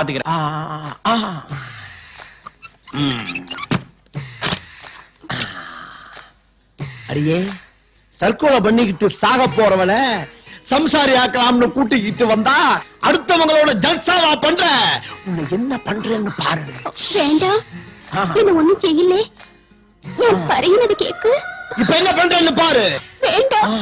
பாத்துக்கிறேன். அடியே, தற்கொலை பண்ணிக்கிட்டு சாக போறவன சம்சாரி ஆக்கலாம்னு கூட்டிக்கிட்டு வந்தா அடுத்தவங்களோட ஜல்சாவா பண்ற. உன்னை என்ன பண்றேன்னு பாரு. வேண்டாம், என்ன ஒண்ணும் செய்யலே. நான் பறையினது கேக்கு. இப்ப என்ன பண்றேன்னு பாரு. வேண்டாம்.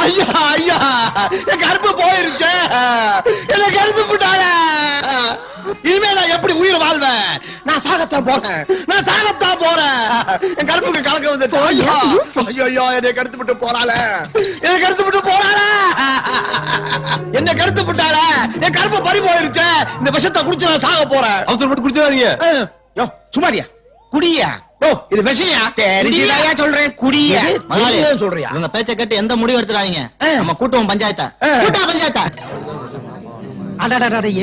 ஐயா ஐயா, என் கருப்பு போயிருச்சு. என்ன கருத்து போட்டால. இனிமே நான் எப்படி உயிர் வாழ்வேன்? நான் சாகத்தான் போறேன். என் கருப்புக்கு கலக்க வந்துட்டு. ஐயோ ஐயோ, என்னை கருத்து விட்டு போறாள. என்ன கருத்து என் கருப்பு பறி போயிருச்சு. இந்த விஷத்தை குடிச்சு நான் சாக போறேன். அவசரப்பட்டு குடிச்சாதீங்க. யோ சுமாரியா, குடியா? இது விஷயம் தெரிஞ்சுதாயா சொல்றேன், குடிய சொல்றியா? உங்க பேச்ச கேட்டு எந்த முடிவு எடுத்துறாதீங்க. நம்ம கூட்டுவோம் பஞ்சாயத்தா.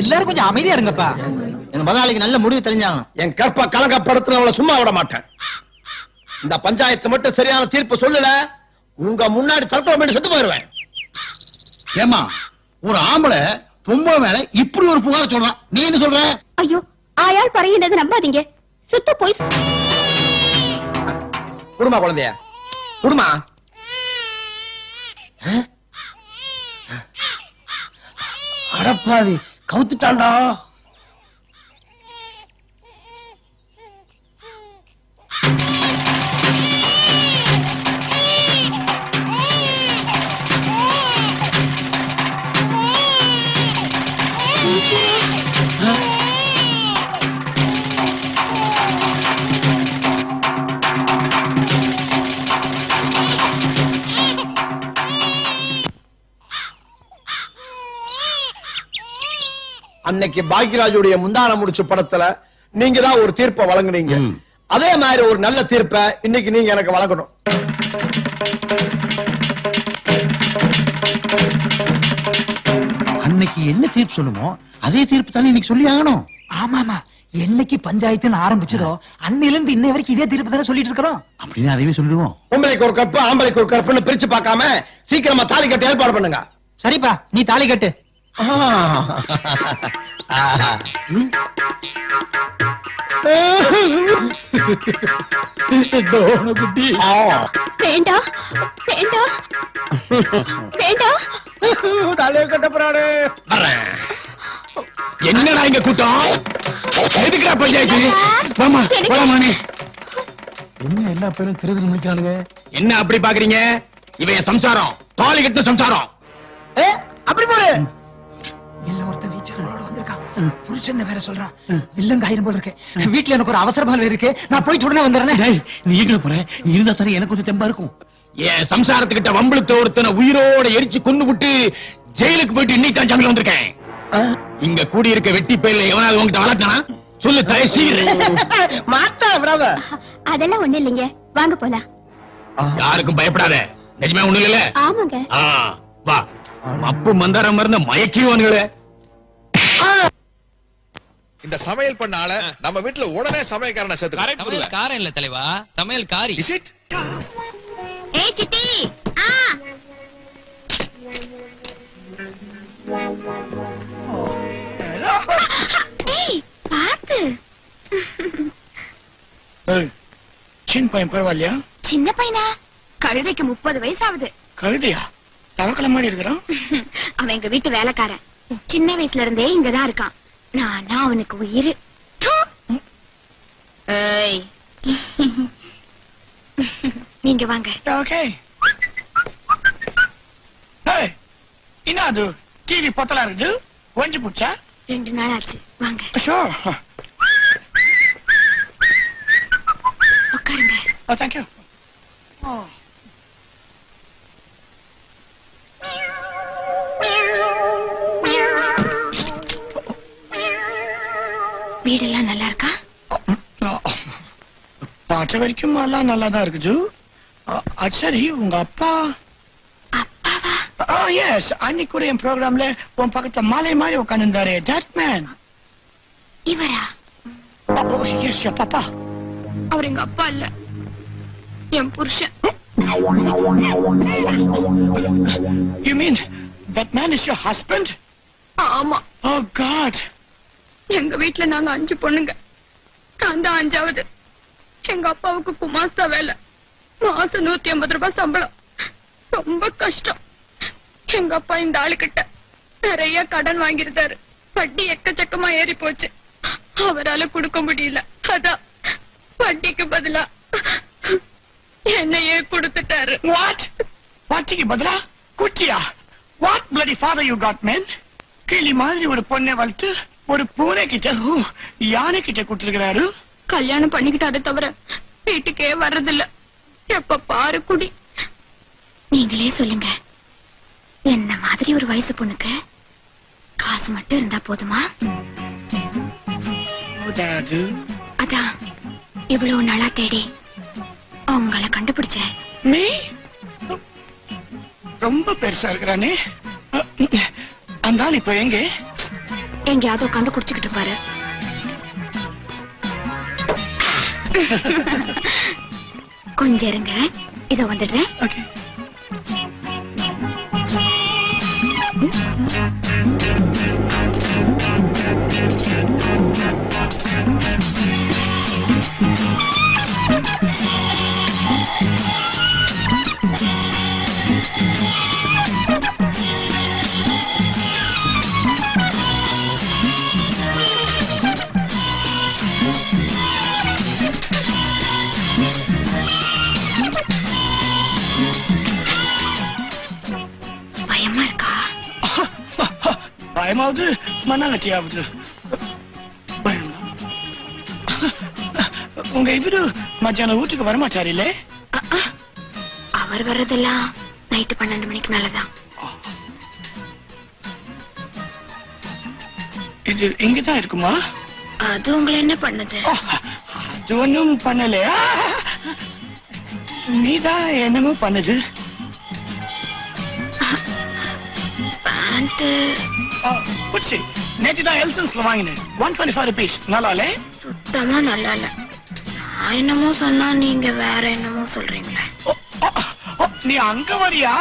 எல்லாரும் கொஞ்சம் அமைதியா இருங்கப்பா. எங்க முதலாளிக்கு நல்ல முடிவு தெரிஞ்சாங்க. என் கற்ப கலகப்படுத்துறவளை சும்மா விட மாட்டேன். இந்த பஞ்சாயத்து மட்டும் சரியான தீர்ப்பு சொல்லல, உங்க முன்னாடி தற்கொலை செத்து போயிருவேன். ஏமா, ஒரு ஆம்பளை பொம்பளை மேல இப்படி ஒரு புகார் சொல்றான், நீ என்ன சொல்ற? ஐயோ, ஆயாள் பறையினது நம்பாதீங்க. சுத்த போய் குடுமா குழந்தைய குடுமா. அடப்பாவி, கவுத்துட்டான்டா. அன்னைக்கு பாக்யராஜுடைய முந்தான முடிச்சு படத்துல நீங்க தான் ஒரு தீர்ப்பை வழங்குனீங்க. அதே மாதிரி ஒரு நல்ல தீர்ப்பை இன்னைக்கு நீங்க எனக்கு வழங்கணும். அன்னைக்கு என்ன தீர்ப்பு சொல்லுமோ அதே தீர்ப்பு தானே இன்னைக்கு சொல்லி ஆகணும். ஆமாமா, என்னைக்கு பஞ்சாயத்துன்னு ஆரம்பிச்சதோ அன்னையில இருந்து இன்னை வரைக்கும் இதே தீர்ப்பு தானே சொல்லிட்டு இருக்கிறோம். அப்படின்னு அதையே சொல்லிடுவோம். பொம்பளைக்கு ஒரு கற்பு ஆம்பளைக்கு ஒரு கற்புன்னு பிரிச்சு பார்க்காம சீக்கிரமா தாலி கட்ட ஏற்பாடு பண்ணுங்க. சரிப்பா, நீ தாலி கட்டு. வேண்டாம் வேண்டாம் வேண்டாம். தலையை கட்ட போறாரு. என்னடா இங்க கூட்டம்? எதுக்குடா பஞ்சாயத்து? வாமா வாமானே. என்ன எல்லா பேரும் திருது முடிக்கானுங்க? என்ன அப்படி பாக்குறீங்க? இவன் சம்சாரம், தாலி கட்ட சம்சாரம். அப்படி போடு. இல்ல, ஒருத்தன் வீச்சரோட வந்திருக்கான். புருஷன் வேற சொல்றான். வில்லங்க ஆயிரம் போல இருக்கு. வீட்டுல எனக்கு ஒரு அவசரமா இருக்கு. நான் போய் உடனே வந்துடுறேன். நீ எங்க போற? நீ இருந்தா தானே எனக்கு கொஞ்சம் தெம்பா இருக்கும். ஏன் சம்சாரத்துக்கிட்ட வம்பளுத்த ஒருத்தனை உயிரோட எரிச்சு கொண்டு விட்டு ஜெயிலுக்கு போயிட்டு இன்னைக்கு தான் ஜாமீன் வந்திருக்கேன். இங்க கூடி இருக்க வெட்டி பேர்ல எவனாவது உங்ககிட்ட வளர்த்தானா? சொல்லு தயசி. அதெல்லாம் ஒண்ணு இல்லைங்க, வாங்க போலாம். யாருக்கும் பயப்படாத. நிஜமே ஒண்ணு இல்ல. ஆமாங்க. வா. அப்பு மந்தாரம் மறந்த மயக்கிவானுங்களே. இந்த சமையல் பண்ண ஆள நம்ம வீட்டுல உடனே சமையல்காரனை சேர்த்து. சமையல்காரன் இல்ல தலைவா, சமையல்காரி. Is it? ஏய் சிட்டி, ஏய் பாத்து. சின்ன பையன் பரவாயில்லையா? சின்ன பையனா? கழுதைக்கு 30 வயசு ஆகுது. கழுதையா? தவக்கல மாதிரி இருக்கிறான். அவன் எங்க வீட்டு வேலைக்காரன். சின்ன வயசுல இருந்தே இங்கதான் இருக்கான். நானா அவனுக்கு உயிர். நீங்க வாங்க. ஓகே. ஏய், என்ன அது? டிவி பத்தலா இருக்குது. கொஞ்சம் புடிச்சா? 2 நாள் ஆச்சு. வாங்க. Sure. உட்காருங்க. Oh, thank you. Oh. வீடெல்லாம் நல்லா இருக்கா? பார்த்த வரைக்கும் எல்லாம் நல்லா தான் இருக்குது. சரி, உங்க அப்பா? அப்பாவா? எஸ், அன்னைக்கு கூட என் ப்ரோக்ராம்ல உன் பக்கத்துல மாலை மாதிரி உட்காந்துருந்தாரு. That man. இவரா? எஸ் பாப்பா. அவர் எங்க அப்பா இல்ல, என் புருஷன். You mean that man is your husband? ஆமா. Oh God. எங்க வீட்டுல நாங்க 5 பொண்ணுங்க, நான் தான் 5வது. எங்க அப்பாவுக்கு குமாஸ்தா வேலை, மாசம் 150 ரூபாய் சம்பளம், ரொம்ப கஷ்டம். எங்க அப்பா இந்த ஆளுகிட்ட நிறைய கடன் வாங்கியிருந்தாரு, வட்டி எக்கச்சக்கமா ஏறி போச்சு. அவரால கொடுக்க முடியல, அதான் வட்டிக்கு பதிலா என்னையே கொடுத்துட்டாரு. What? வட்டிக்கு பதிலா குட்டியா? What bloody father you got, man? கிளி மாதிரி ஒரு பொண்ணை வளர்த்து ஒரு பூனை கிட்ட யானை கிட்ட கொடுத்துருக்கிறாரு. கல்யாணம் பண்ணிக்கிட்டாரு தவிர வீட்டுக்கே வர்றதில்ல, எப்ப பாரு குடி. நீங்களே சொல்லுங்க, என்ன மாதிரி ஒரு வயசு பொண்ணுக்கு காசு மட்டும் இருந்தா போதுமா? அதான் இவ்வளவு நாளா தேடி உங்களை கண்டுபிடிச்சேன். நீ ரொம்ப பெருசா இருக்கிறானே. அந்த ஆள் இப்ப எங்க? எங்கேயாவது உட்காந்து குடிச்சுக்கிட்டு பாரு. கொஞ்சம் இருங்க, இதோ வந்துடுறேன். Okay. பயமா இருக்கா? பயமாவது மண்ணாங்கட்டியாவது பயமா. உங்க இவரு மத்தியானம் வீட்டுக்கு வரமாச்சாரு இல்ல? அவர் வர்றதெல்லாம் நைட்டு 12 மணிக்கு மேலதான். இது இங்கதான் இருக்குமா? அது உங்களை என்ன பண்ணுது? அது ஒண்ணும் பண்ணலையா? நீதான் என்னமோ பண்ணுது. பேண்ட் நேற்று தான் எல்சன்ஸ்ல வாங்கினேன், 125 rupees. நல்லாலே? சுத்தமா நல்லா இல்ல. நான் என்னமோ சொன்னா நீங்க வேற என்னமோ சொல்றீங்களே. நீ அங்க வரியா?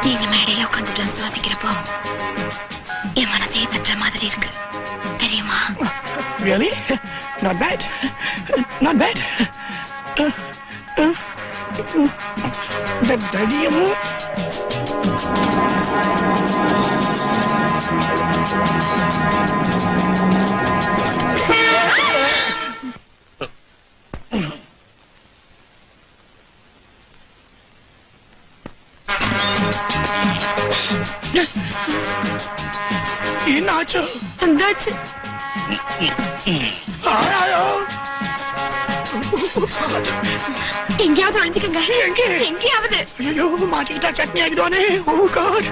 நீங்க மேடையில உட்காந்து ட்ரம்ஸ் வாசிக்கிறப்போ என் மனசையே தட்டுற மாதிரி இருக்கு, தெரியுமா? Really? Not bad. Not bad. The தடியமோ என்னாச்சு? வந்தாச்சு. எங்கேயாவது ஒழிஞ்சுக்கங்க. எங்கேயாவது. ஐயோ, மாட்டிக்கிட்டா சட்னி ஆகிடுவானே. ஓ காட்.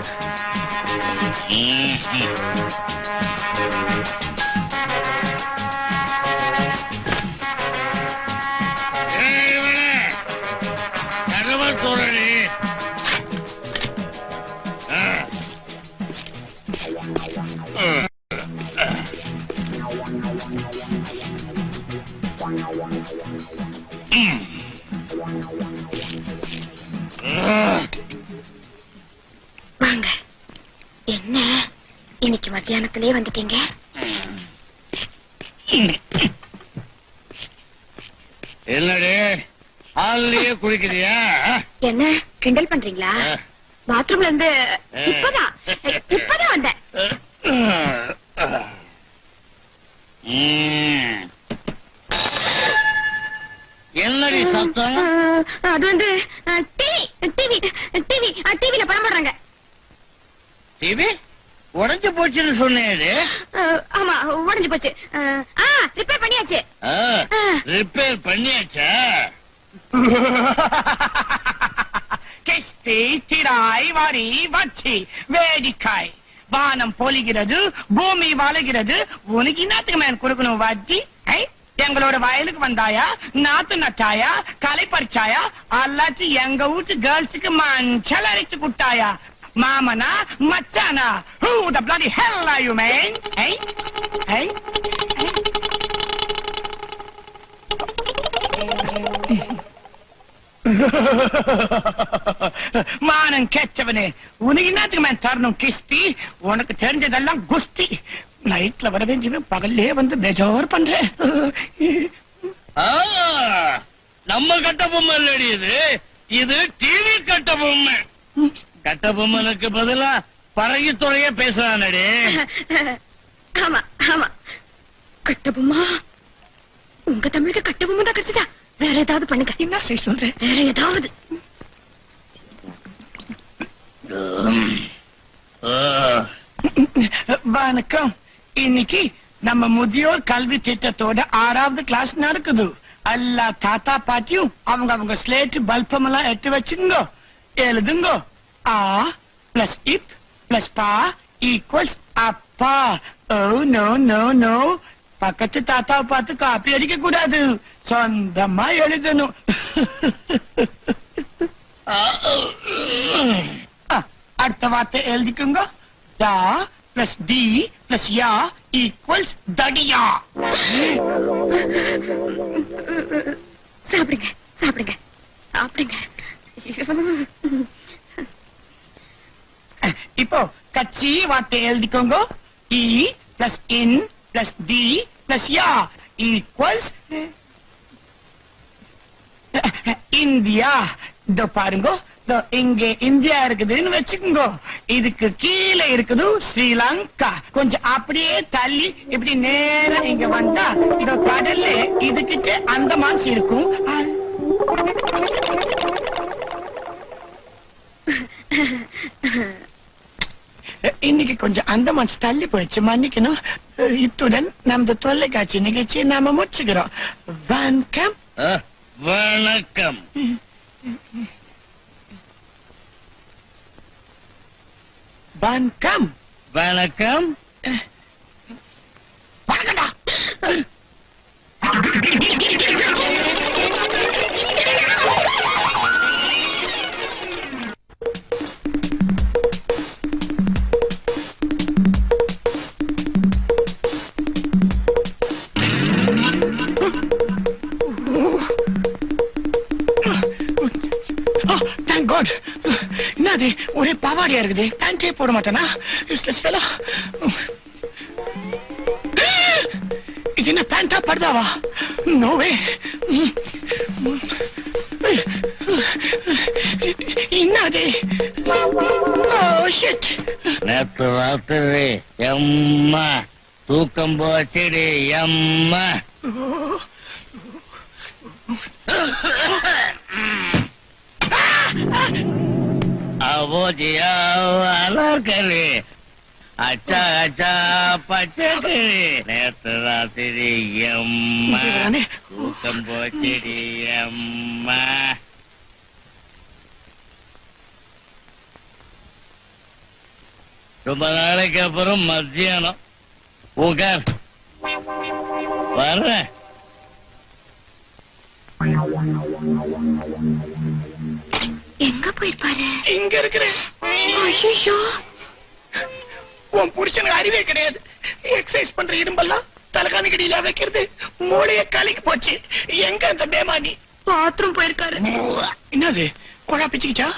வாங்க. என்ன இன்னைக்கு மத்தியானத்திலே வந்துட்டீங்க? என்னடி ஹால்லயே குளிக்கிறியா? என்ன கிண்டல் பண்றீங்களா? பாத்ரூம்ல இருந்து இப்பதான் வந்தேன். என்னடி சத்தம்? அது வந்து டிவில படம் போடுறாங்க. டிவி உடைஞ்சு போச்சுன்னு சொன்னேன். ஆமா, உடைஞ்சு போச்சு. ரிப்பேர் பண்ணியாச்சு. ரிப்பேர் பண்ணியாச்சா? கிஸ்தி, திராய், வரி, வச்சி, வேடிக்காய், வானம் பொழிகிறது, பூமி வளைகிறது. உனக்கு என்னத்துக்கு மேன் கொடுக்கணும் வட்டி? எங்களோட வயலுக்கு வந்தாயா, நாத்து நட்டாயா, களை பறிச்சாயா, அல்லாச்சு எங்க வீட்டு கேர்ள்ஸுக்கு மஞ்சள் அரைச்சு குட்டாயா? மாமனா மச்சானா? Who the bloody hell are you, man? Hey? Hey? மானம் கெட்டவனே, உனக்கு என்னத்துக்கு மேன் தரணும் கிஸ்தி? உனக்கு தெரிஞ்சதெல்லாம் குஸ்தி. நைட்ல வர வேண்டியவன் பகல்லே வந்து பெஜார் பண்றேன். நம்ம கட்ட பொம்மை இல்லடி இது, இது டிவி கட்ட பொம்மை. கட்ட பொம்மனுக்கு பதிலா பறகி துறைய பேசுறானே. ஆமா ஆமா, கட்டபொம்மா. உங்க தமிழுக்கு கட்டபொம்மை தான் கிடைச்சதா? வேற ஏதாவது பண்ணுங்க. என்ன செய்ய சொல்றேன்? வேற ஏதாவது. வணக்கம். இன்னைக்கு நம்ம முதியோர் கல்வி திட்டத்தோட 6வது கிளாஸ் நடக்குது. எல்லா தாத்தா பாட்டியும் அவங்க ஸ்லேட் பல்பம் எல்லாம் எடுத்து வச்சுங்க. எழுதுங்க. ஆ பிளஸ் இப் பிளஸ் பா ஈக்குவல்ஸ் அப்பா. ஓ நோ நோ நோ, பக்கத்து தாத்தாவை பார்த்து காப்பி அடிக்க கூடாது, சொந்தமா எழுதணும். அடுத்த வார்த்தை எழுதிக்குங்க. தா பிளஸ் டி பிளஸ் யா ஈக்குவல்ஸ் தடியா. சாப்பிடுங்க சாப்பிடுங்க சாப்பிடுங்க. இப்போ கட்சி வார்த்தை எழுதிக்கோங்க. இ பிளஸ் இன் பிளஸ் டி பிளஸ் யா ஈக்குவல்ஸ் இந்தியா. இதோ பாருங்க, இங்க இந்தியா இருக்குதுன்னு வச்சுக்கோங்க. இதுக்கு கீழே இருக்குது ஸ்ரீலங்கா. கொஞ்சம் அப்படியே தள்ளி இப்படி நேரா இங்க வந்தா இதோ கடல்ல இதுகிட்ட அந்தமான்ஸ் இருக்கும். இன்னைக்கு கொஞ்சம் அந்தமான்ஸ் தள்ளி போயிடுச்சு, மன்னிக்கணும். இத்துடன் நமது தொலைக்காட்சி நிகழ்ச்சியை நாம முடிச்சுக்கிறோம். வணக்கம். வணக்கம். வணக்கம். வணக்கம். வணக்கம்டா. Thank God. என்னது ஒரே பாவாடியா இருக்குது, பேண்டே போட மாட்டானா? Useless fellow. இது என்ன பேண்டா படுதாவா? No way. என்னது? Oh shit. நேத்து ராத்திரி எம்மா தூக்கம் போச்சுடி எம்மா. அவோஜியா அலர்கரி அச்சா அச்சா பச்சைக்கறி. நேத்து ராத்திரி எம்மா தூக்கம் போச்சுடி எம்மா. ரொம்ப நாளைக்கு அப்புறம் மத்தியானம் உட்கார் வர்றேன். எங்க போயிருப்பாரு? இங்க இருக்கிறேன். ஐயோ, உன் புருஷனுக்கு அறிவே கிடையாது. எக்ஸசைஸ் பண்ற இரும்பெல்லாம் தலைகாணி கடியில வைக்கிறது மூளைய கலக்கி போச்சு. எங்க அந்த பேமானி? பாத்ரூம் போயிருக்காரு. என்னது கொழா பிச்சுக்கிச்சா?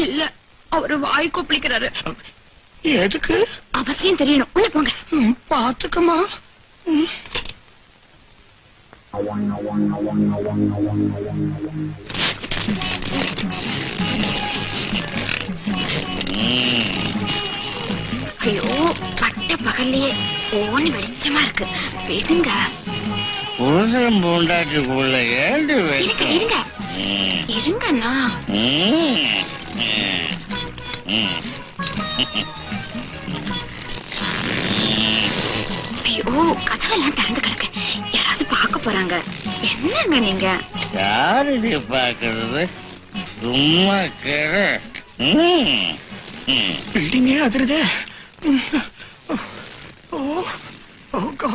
இல்ல, அவரு வாய் கொப்பளிக்கிறாரு. எதுக்கு? அவசியம் தெரியணும், உள்ள போங்க. பாத்துக்கமா. ஐயோ, பட்ட பகல்லையே ஓன்னு வெளிச்சமா இருக்கு, விடுங்க. புருஷன் பூண்டாட்டிக்குள்ள ஏண்டு இருங்க இருங்க இருங்கண்ணா. ஐயோ, கதவெல்லாம் திறந்து கிடக்கு, யாராவது பார்க்க போறாங்க. என்னங்க நீங்க? யாரு பாக்குறது? சும்மா கேடு. பில்டிங்கே அதிருதே. Oh, oh God.